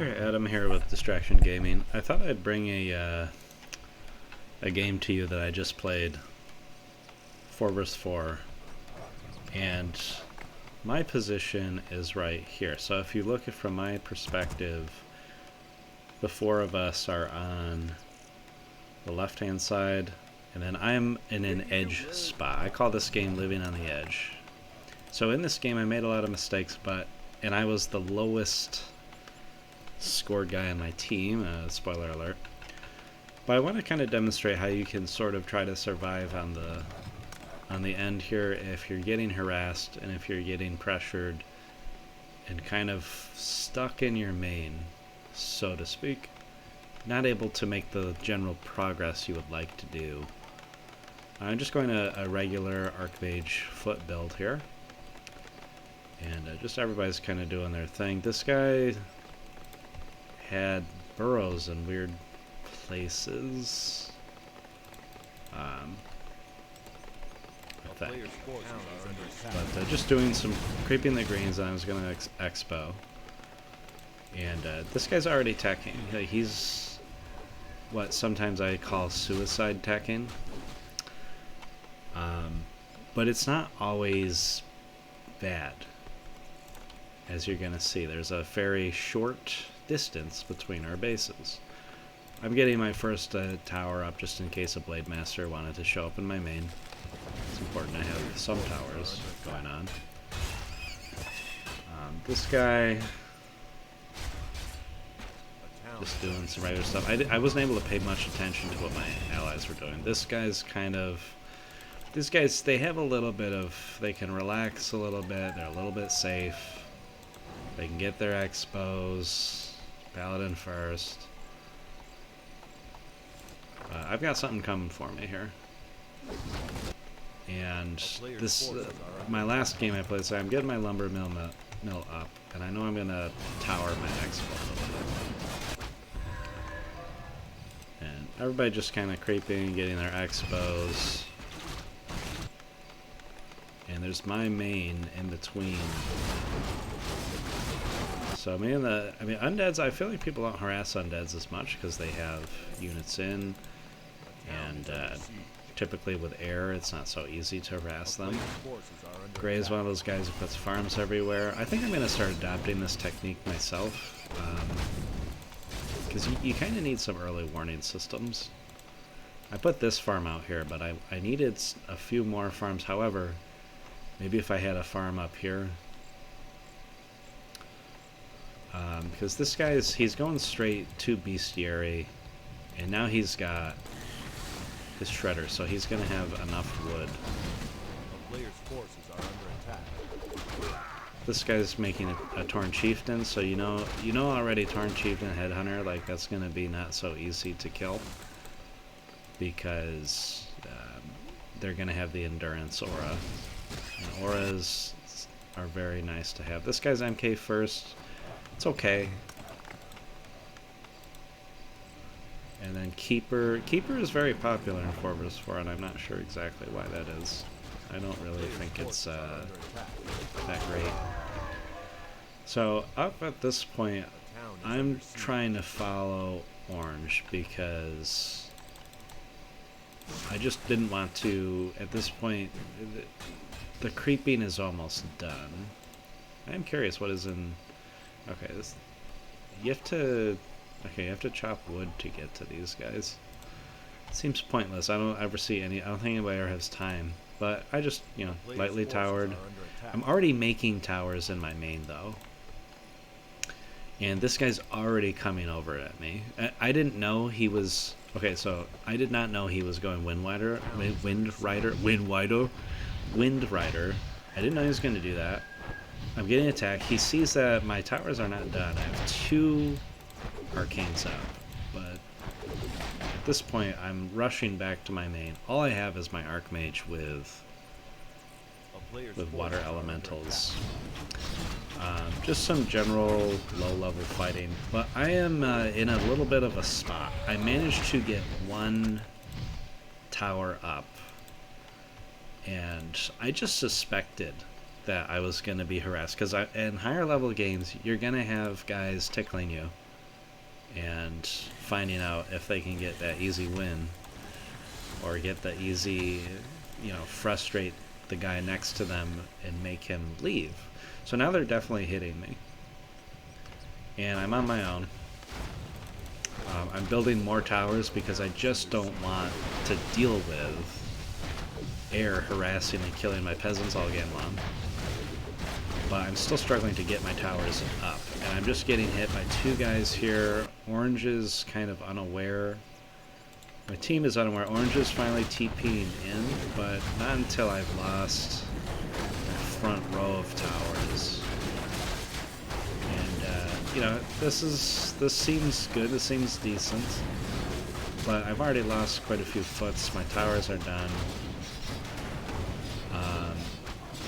Here, Adam here with Distraction Gaming. I thought I'd bring a game to you that I just played, 4 vs 4, and my position is right here. So if you look at from my perspective, the 4 of us are on the left-hand side, and then I'm in an edge spot. I call this game living on the edge. So in this game I made a lot of mistakes, and I was the lowest scored guy on my team, spoiler alert. But I want to kind of demonstrate how you can sort of try to survive on the end here if you're getting harassed and if you're getting pressured and kind of stuck in your main, so to speak. Not able to make the general progress you would like to do. I'm just going to a regular Archmage foot build here. And just everybody's kind of doing their thing. This guy had burrows in weird places. But just doing some creeping the greens, and I was going to expo. And this guy's already teching. He's what sometimes I call suicide teching. But it's not always bad. As you're going to see, there's a very short distance between our bases. I'm getting my first tower up just in case a Blade Master wanted to show up in my main. It's important to have some towers going on. This guy just doing some regular stuff. I wasn't able to pay much attention to what my allies were doing. This guy's kind of... These guys, they have a little bit of... They can relax a little bit. They're a little bit safe. They can get their expos. Paladin first. I've got something coming for me here. And this, my last game I played, so I'm getting my lumber mill up, and I know I'm gonna tower my expo a little bit. And everybody just kind of creeping, getting their expos. And there's my main in between. So undeads, I feel like people don't harass undeads as much because they have units in, and typically with air it's not so easy to harass them. Gray is one of those guys who puts farms everywhere. I think I'm going to start adopting this technique myself, because you kind of need some early warning systems. I put this farm out here, but I needed a few more farms. However, maybe if I had a farm up here, because this guy he's going straight to bestiary, and now he's got his shredder, so he's going to have enough wood. The player's forces are under attack. This guy's making a Torn Chieftain, so you know already Torn Chieftain Headhunter, like that's going to be not so easy to kill, because they're going to have the endurance aura, and auras are very nice to have. This guy's MK first. It's okay. And then Keeper. Keeper is very popular in 4 vs 4, and I'm not sure exactly why that is. I don't really think it's that great. So up at this point, I'm trying to follow orange because I just didn't want to, at this point, the creeping is almost done. I am curious what is in... Okay, you have to chop wood to get to these guys. It seems pointless. I don't think anybody ever has time. But I just, lightly towered. I'm already making towers in my main, though. And this guy's already coming over at me. I didn't know he was... Okay, so I did not know he was going Wind Rider. I didn't know he was going to do that. I'm getting attacked. He sees that my towers are not done. I have 2 arcanes up, but at this point I'm rushing back to my main. All I have is my Archmage with water elementals. Just some general low-level fighting, but I am in a little bit of a spot. I managed to get 1 tower up, and I just suspected that I was going to be harassed, because in higher level games you're going to have guys tickling you and finding out if they can get that easy win or get the easy, you know, frustrate the guy next to them and make him leave. So now they're definitely hitting me. And I'm on my own. I'm building more towers because I just don't want to deal with air harassing and killing my peasants all game long. But I'm still struggling to get my towers up. And I'm just getting hit by two guys here. Orange is kind of unaware. My team is unaware. Orange is finally TPing in, but not until I've lost my front row of towers. And, you know, this seems good. This seems decent. But I've already lost quite a few foots. My towers are done.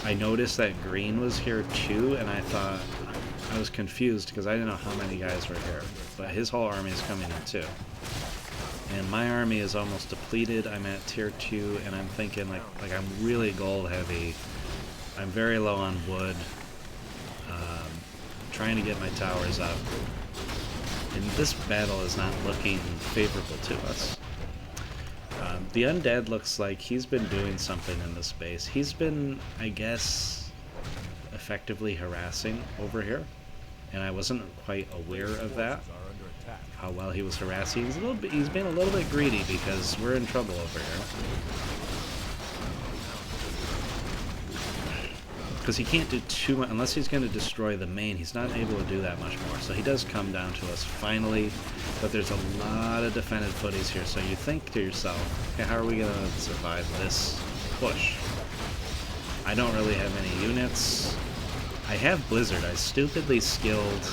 I noticed that green was here too, and I thought, I was confused because I didn't know how many guys were here. But his whole army is coming in too. And my army is almost depleted. I'm at tier 2, and I'm thinking like I'm really gold heavy. I'm very low on wood. Trying to get my towers up. And this battle is not looking favorable to us. The undead looks like he's been doing something in this base. He's been, I guess, effectively harassing over here. And I wasn't quite aware of that. How well he was harassing. He's been a little bit greedy because we're in trouble over here. Because he can't do too much unless he's going to destroy the main. He's not able to do that much more. So he does come down to us finally, but there's a lot of defended footies here. So you think to yourself, okay, how are we going to survive this push? I don't really have any units. I have Blizzard. I stupidly skilled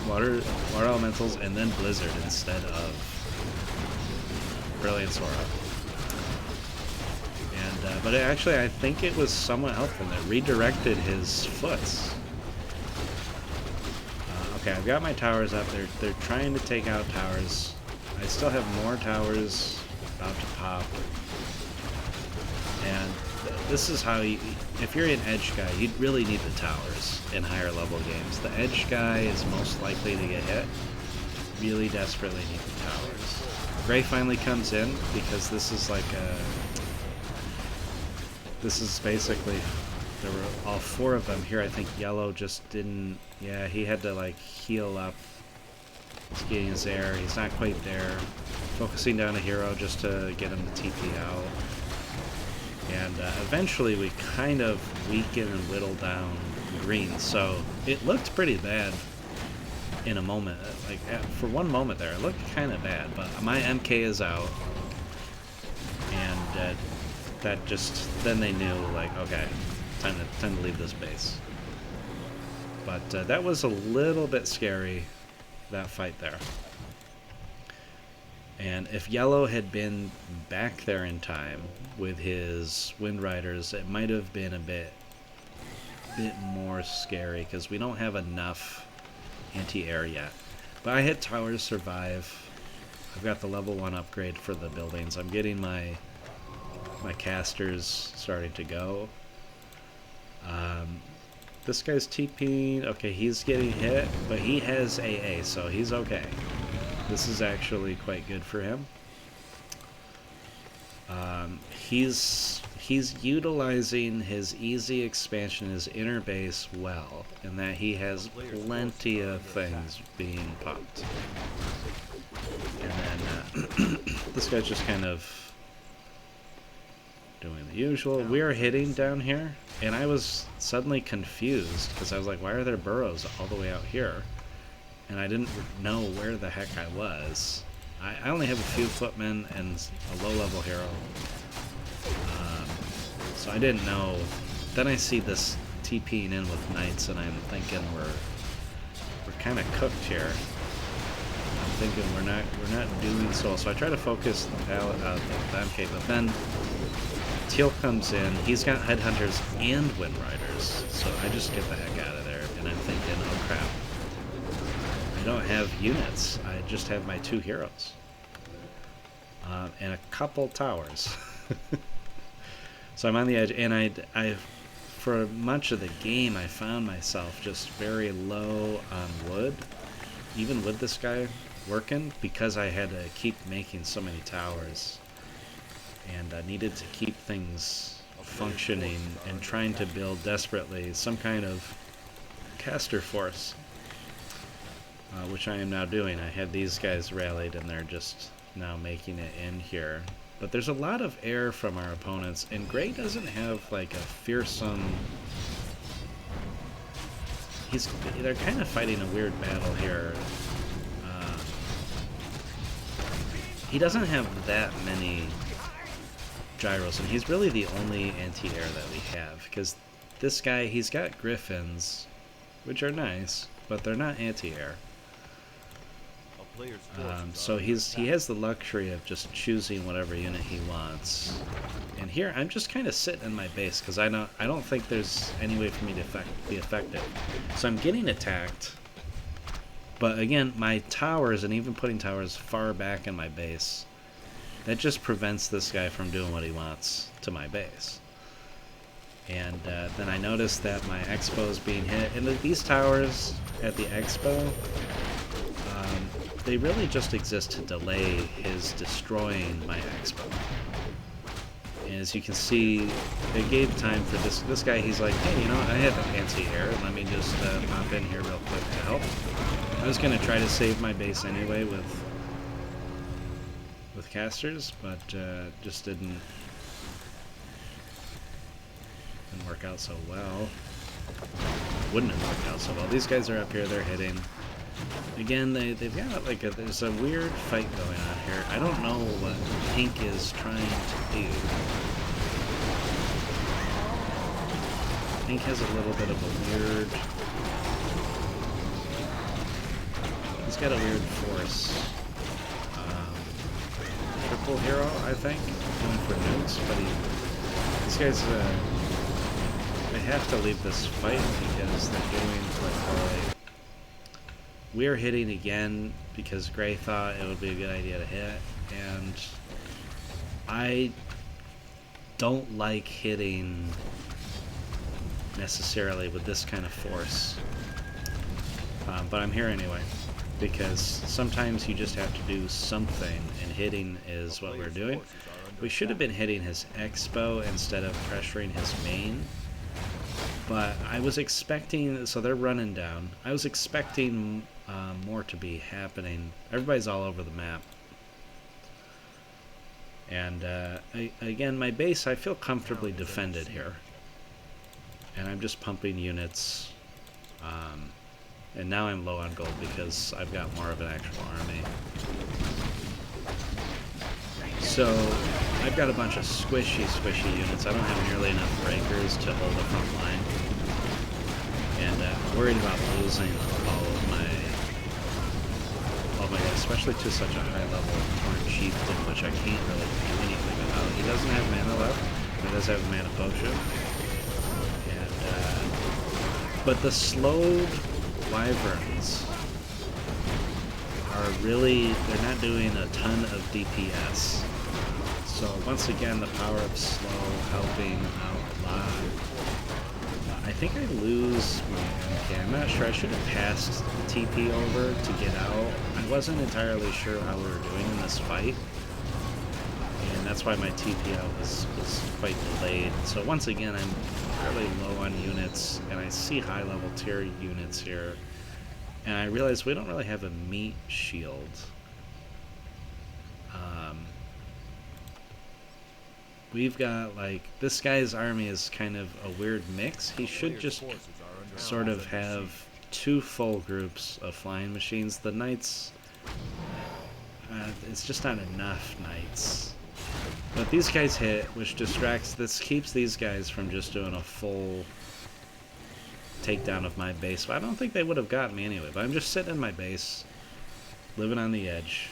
water elementals and then Blizzard instead of Brilliant Sora. And but actually, I think it was somewhat helpful that redirected his foots. Okay, I've got my towers up. They're trying to take out towers. I still have more towers about to pop. And this is how you, if you're an edge guy, you'd really need the towers in higher level games. The edge guy is most likely to get hit. Really desperately need the towers. Gray finally comes in because this is like a... This is basically... There were all four of them here. I think yellow just didn't... Yeah, he had to like heal up. He's getting his air. He's not quite there. Focusing down a hero just to get him to TP out. And eventually we kind of weaken and whittle down green. So it looked pretty bad in a moment. Like for one moment there, it looked kind of bad. But my MK is out. And that just... Then they knew, like, okay, time to leave this base. But that was a little bit scary, that fight there. And if Yellow had been back there in time with his Wind Riders, it might have been a bit more scary, because we don't have enough anti-air yet. But I hit towers survive. I've got the level 1 upgrade for the buildings. I'm getting my casters starting to go. This guy's TPing. Okay, he's getting hit, but he has AA, so he's okay. This is actually quite good for him. He's utilizing his easy expansion, his inner base well, in that he has plenty of things being popped. And then this guy's just kind of doing the usual. We are hitting down here, and I was suddenly confused because I was like, why are there burrows all the way out here? And I didn't know where the heck I was. I only have a few footmen and a low-level hero. So I didn't know. Then I see this TPing in with knights, and I'm thinking we're kind of cooked here. I'm thinking we're not doing so. So I try to focus the MK, but then Teal comes in. He's got headhunters and wind riders, so I just get the heck out of there. And I'm thinking, oh crap, I don't have units. I just have my 2 heroes and a couple towers. So I'm on the edge, and I for much of the game I found myself just very low on wood, even with this guy working because I had to keep making so many towers, and I needed to keep things functioning and trying to build desperately some kind of caster force, which I am now doing. I had these guys rallied and they're just now making it in here. But there's a lot of air from our opponents, and Gray doesn't have like a fearsome... They're kind of fighting a weird battle here. He doesn't have that many gyros, and he's really the only anti-air that we have, because this guy, he's got griffins, which are nice, but they're not anti-air. So he has the luxury of just choosing whatever unit he wants. And here I'm just kind of sitting in my base because I don't think there's any way for me to be effective. So I'm getting attacked, but again, my towers, and even putting towers far back in my base, that just prevents this guy from doing what he wants to my base. And then I noticed that my expo is being hit, and these towers at the expo, they really just exist to delay his destroying my expo. And as you can see, they gave time for this guy. He's like, hey, you know, I have an anti-air. Let me just pop in here real quick to help. I was going to try to save my base anyway with casters, but just didn't work out so well. Wouldn't have worked out so well. These guys are up here. They're hitting. Again, they've got like there's a weird fight going on here. I don't know what Pink is trying to do. Pink has a little bit of a weird... He's got a weird force. Triple hero, I think, going for nukes, but these guys, they have to leave this fight because they're doing quite poorly. We're hitting again because Gray thought it would be a good idea to hit, and I don't like hitting necessarily with this kind of force, but I'm here anyway because sometimes you just have to do something, and hitting is what we're doing. We should have been hitting his expo instead of pressuring his main, but I was expecting, so they're running down. I was expecting more to be happening. Everybody's all over the map. And again, my base, I feel comfortably defended here. And I'm just pumping units. And now I'm low on gold because I've got more of an actual army. So I've got a bunch of squishy units. I don't have nearly enough breakers to hold the front line. And I'm worried about losing all of my especially to such a high level Torn Chieftain, which I can't really do anything about. He doesn't have mana left, he does have a mana potion. And but the slowed wyverns are really, they're not doing a ton of DPS. So once again, the power of slow helping out a lot. I think I lose my MK. I'm not sure. I should have passed TP over to get out. I wasn't entirely sure how we were doing in this fight, and that's why my TP out was quite delayed. So once again, I'm fairly low on units, and I see high level tier units here, and I realize we don't really have a meat shield. We've got, like, this guy's army is kind of a weird mix. He should just sort of have two full groups of flying machines. The knights, it's just not enough knights. But these guys hit, which distracts, this keeps these guys from just doing a full takedown of my base. But I don't think they would have got me anyway. But I'm just sitting in my base, living on the edge.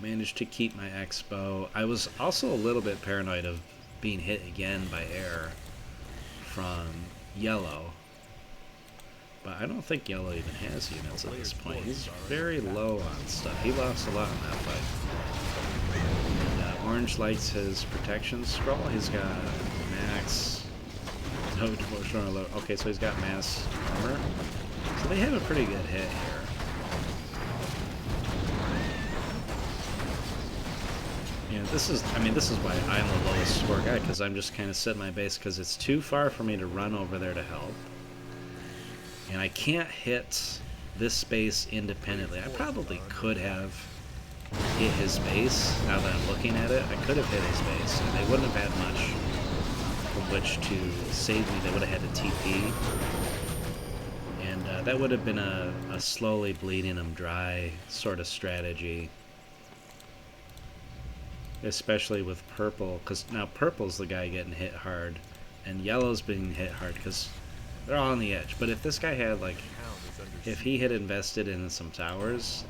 Managed to keep my expo. I was also a little bit paranoid of being hit again by air from yellow, but I don't think yellow even has units at this point. He's very low on stuff. He lost a lot in that fight. And, orange likes his protection scroll. He's got max, no devotional alert. Okay, so he's got mass armor, so they have a pretty good hit here. this is, I mean, this is why I'm the lowest score guy, because I'm just kind of setting my base, because it's too far for me to run over there to help. And I can't hit this space independently. I probably could have hit his base, now that I'm looking at it. I could have hit his base, and they wouldn't have had much from which to save me. They would have had to TP. And that would have been a slowly bleeding him dry sort of strategy. Especially with purple, because now purple's the guy getting hit hard, and yellow's being hit hard, because they're all on the edge. But if this guy had, like, if he had invested in some towers,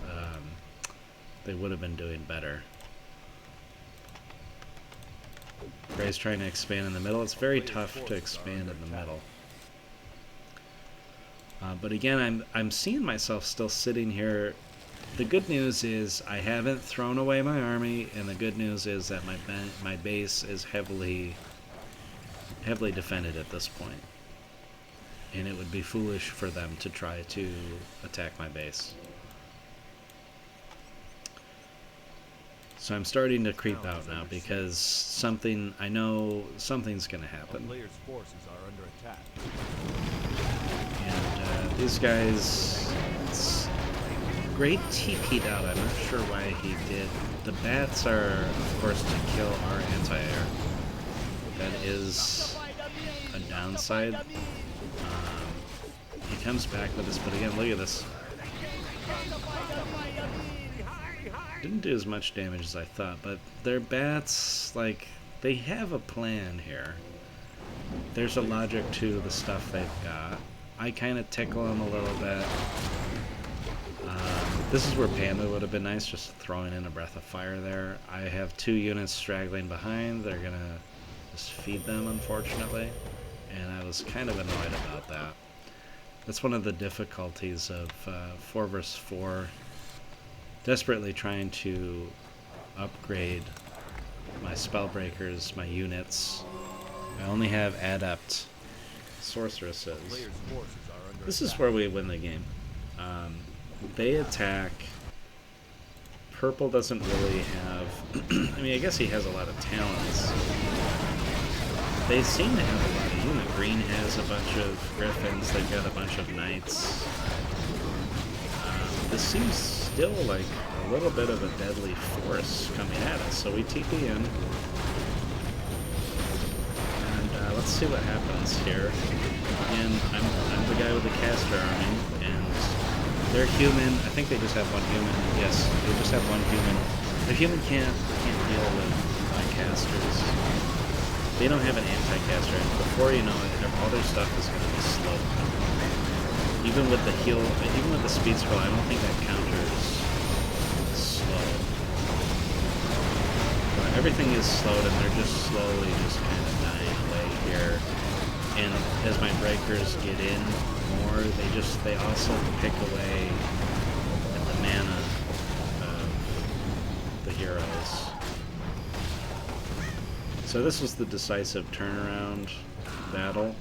they would have been doing better. Gray's trying to expand in the middle. It's very tough to expand in the middle. But again, I'm seeing myself still sitting here. The good news is I haven't thrown away my army, and the good news is that my base is heavily defended at this point. And it would be foolish for them to try to attack my base. So I'm starting to creep out now, because I know something's going to happen. Players' forces are under attack. And these guys, Great TP'd out. I'm not sure why he did. The bats are, of course, to kill our anti-air. That is a downside. He comes back with this, but again, look at this. Didn't do as much damage as I thought, but their bats, like, they have a plan here. There's a logic to the stuff they've got. I kind of tickle them a little bit. This is where Panda would have been nice, just throwing in a breath of fire there. I have 2 units straggling behind. They're going to just feed them, unfortunately. And I was kind of annoyed about that. That's one of the difficulties of 4 vs 4. Desperately trying to upgrade my spellbreakers, my units. I only have adept sorceresses. This is where we win the game. They attack. Purple doesn't really have... I mean, I guess he has a lot of talents. They seem to have a lot of units. Green has a bunch of griffins. They've got a bunch of knights. This seems still like a little bit of a deadly force coming at us. So we TP in. And let's see what happens here. Again, I'm the guy with the caster army, and they're human. I think they just have 1 human. Yes, they just have 1 human. The human can't deal with my casters. They don't have an anti-caster, and before you know it, all their stuff is going to be slow. Even with the heal, even with the speed scroll, I don't think that counters slow. But everything is slowed, and they're just slowly just kind of dying away here. And as my breakers get in more, they also pick away at the mana of the heroes. So this was the decisive turnaround battle.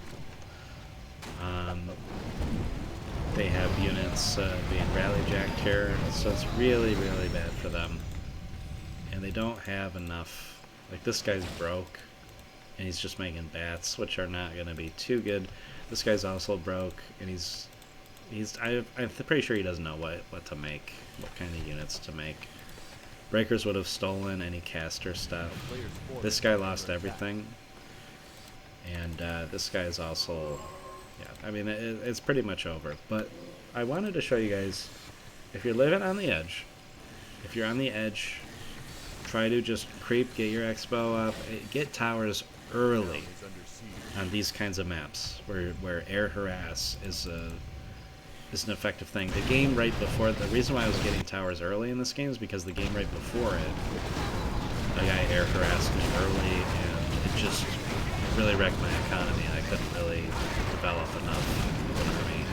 They have units being rally-jacked here, so it's really, really bad for them. And they don't have enough. Like, this guy's broke, and he's just making bats, which are not going to be too good. This guy's also broke, and I'm pretty sure he doesn't know what to make, what kind of units to make. Breakers would have stolen any caster stuff. This guy lost everything, and this guy is also, yeah, I mean, it's pretty much over. But I wanted to show you guys, if you're living on the edge, if you're on the edge, try to just creep, get your expo up, get towers early on these kinds of maps where air harass is an effective thing. The game right before, the reason why I was getting towers early in this game is because the game right before it, the guy air harassed me early, and it really wrecked my economy. I couldn't really develop enough of an army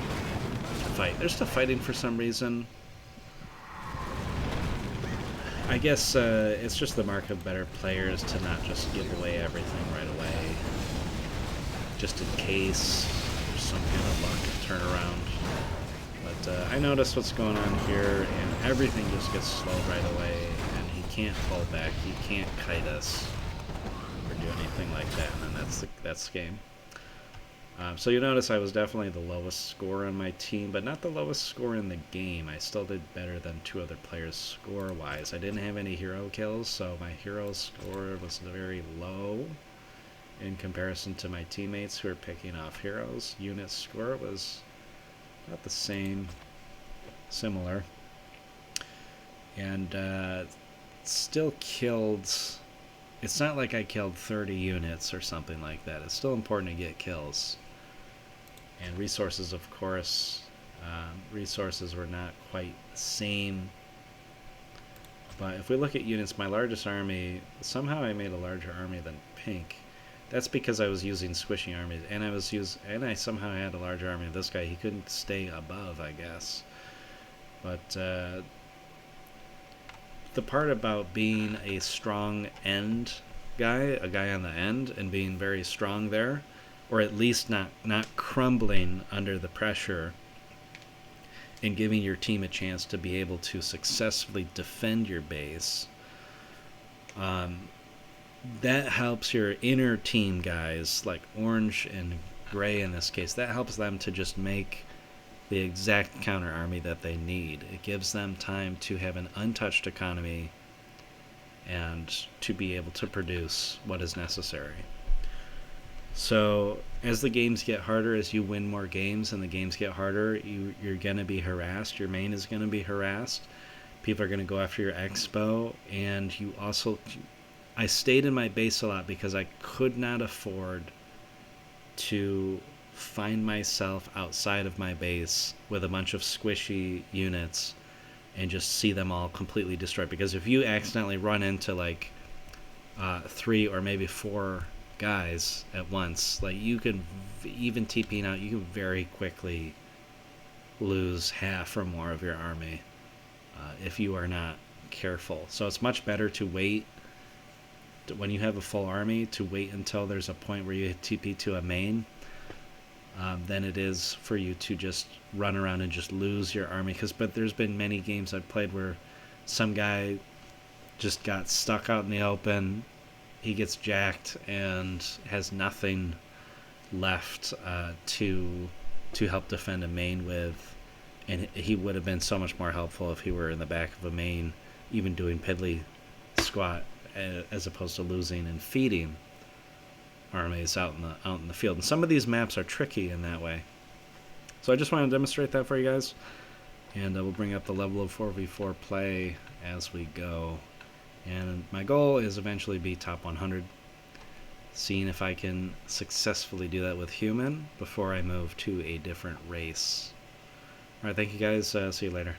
to fight. They're still fighting for some reason. I guess it's just the mark of better players to not just give away everything right away, just in case there's some kind of luck turnaround. But I noticed what's going on here, and everything just gets slowed right away, and he can't pull back, you can't kite us, or do anything like that, and then that's the game. So you notice I was definitely the lowest score on my team, but not the lowest score in the game. I still did better than 2 other players score-wise. I didn't have any hero kills, so my hero score was very low in comparison to my teammates who were picking off heroes. Unit score was about the same, similar. And still killed... It's not like I killed 30 units or something like that. It's still important to get kills. And resources, of course, resources were not quite the same. But if we look at units, my largest army, somehow I made a larger army than pink. That's because I was using squishy armies, and I somehow had a larger army of this guy. He couldn't stay above, I guess. But the part about being a strong end guy, a guy on the end, and being very strong there, or at least not crumbling under the pressure, and giving your team a chance to be able to successfully defend your base, that helps your inner team guys, like orange and gray in this case, that helps them to just make the exact counter army that they need. It gives them time to have an untouched economy and to be able to produce what is necessary. So as the games get harder, as you win more games and the games get harder, you're going to be harassed. Your main is going to be harassed. People are going to go after your expo. And you also... I stayed in my base a lot because I could not afford to find myself outside of my base with a bunch of squishy units and just see them all completely destroyed. Because if you accidentally run into like 3 or maybe 4 guys at once, like you can, even TPing out, you can very quickly lose half or more of your army if you are not careful. So it's much better to wait when you have a full army, to wait until there's a point where you TP to a main, than it is for you to just run around and just lose your army. But there's been many games I've played where some guy just got stuck out in the open, he gets jacked and has nothing left to help defend a main with, and he would have been so much more helpful if he were in the back of a main, even doing piddly squat, as opposed to losing and feeding armies out in the field. And some of these maps are tricky in that way. So I just want to demonstrate that for you guys, and we'll bring up the level of 4v4 play as we go. And my goal is eventually be top 100, seeing if I can successfully do that with human before I move to a different race. Alright, thank you guys, see you later.